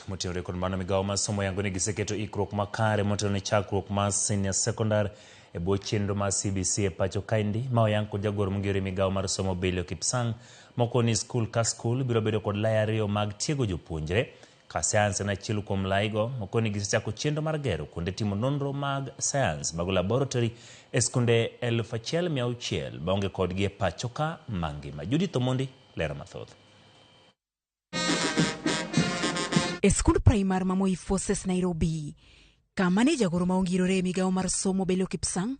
motenore kod mano Migao mar somo oyangoni giseketo ikruok makare motenone chakruok mar senior secondary e bwo chenro mar CBC e pacho kaendi ma oyang kod jagoro mong'ere Migao mar somo Belio Kipsang moko ni skul ka skul biro bedo kod lai ariyo mag tiego jopuonjre ka sayans en achiel kuom laigo. Moko ni gisechako chenro mar gero kuonde timo nonro mag sayans mag laboratory e skunde 1,600 maonge kodgi e pacho ka mangima. Judith Omondi lero mathoth. E skund primar ma Moi Forces Nairobi, kama ne jagoro ma ongirore Migao mar somo Belio Kipsang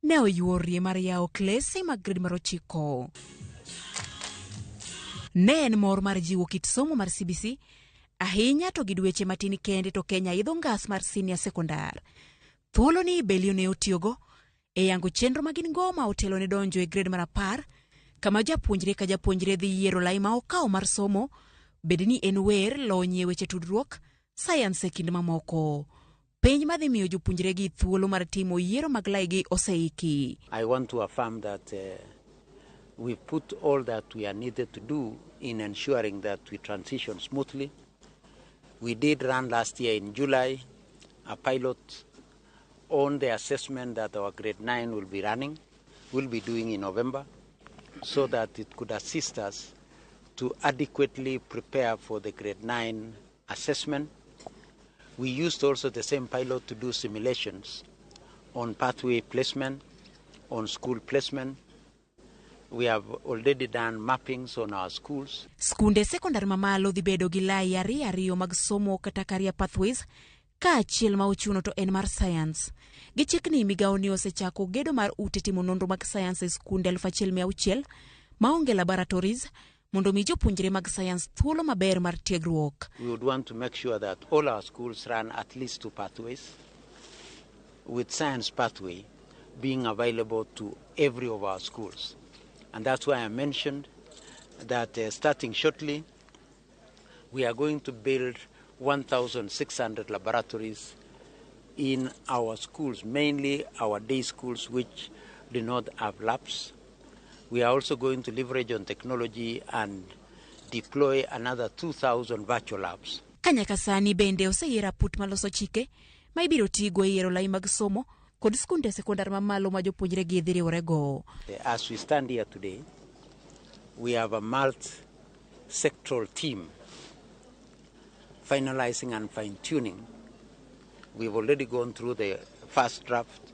ne oyuorie mar yawo klese mag gred mar 9. Ne en mor mar jiwo kit somo mar CBC ahinya to gi dweche matin kende to Kenya idho ngas mar senior secondary. Thuolo ni Belio ne otiyogo e yango chenro magin go ma otelo ne donjo e gred mar 10 kama japuonjre ka japuonjre dhi yiero lai ma okawo mar somo bedni en wer lony e weche tudruok science e kind mamoko. Penj madhi miyo jopuonjre gi thuolo mar timo yiero mag lai gi oseiki. I want to affirm that we put all that we are needed to do in ensuring that we transition smoothly. We did run last year in July a pilot on the assessment that our grade 9 will be running, will be doing in November, so that it could assist us to adequately prepare for the grade 9 assessment. We used also the same pilot to do simulations on pathway placement, on school placement. We have already done mappings on our schools. Skunde secondary mamalo dhi bedo gi lai ariyo mag somo kata career pathways ka achiel ma ochuno to en mar science. Gichikni Migao ni osechako gedo mar ute timo nonro mag science e skunde 1,600 maonge laboratories mondo mi jopuonjre mag science thuolo maber mar tiegruok. We would want to make sure that all our schools run at least 2 pathways, with science pathway being available to every of our schools. And that's why I mentioned that starting shortly, we are going to build 1,600 laboratories in our schools, mainly our day schools which do not have labs. We are also going to leverage on technology and deploy another 2,000 virtual labs. Kanyaka sani bende oseyiera put maloso chike ma ibiro tigo e yiero lai mag somo kod skunde sekondar mamalo ma jopuonjre gi dhiriworego. As we stand here today, we have a multi-sectoral team finalizing and fine-tuning. We've already gone through the first draft.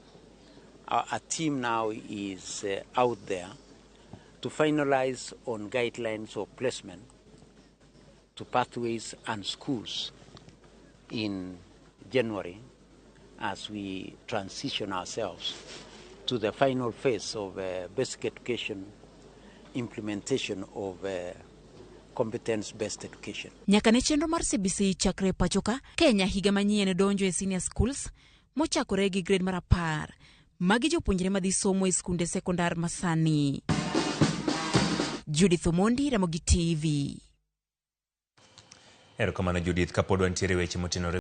Our team now is out there to finalize on guidelines of placement to pathways and schools in January as we transition ourselves to the final phase of basic education implementation of competence-based education. Nyaka ne chenro mar CBC chakre pachoka, Kenya higa manyien donjo e senior schools mochakore gi grade mar 10 magi jopuonjre madhi somo e skunde sekondar masani. Judith Omondi, Ramogi TV. Erokamano Judith, kapod wantiere weche motenore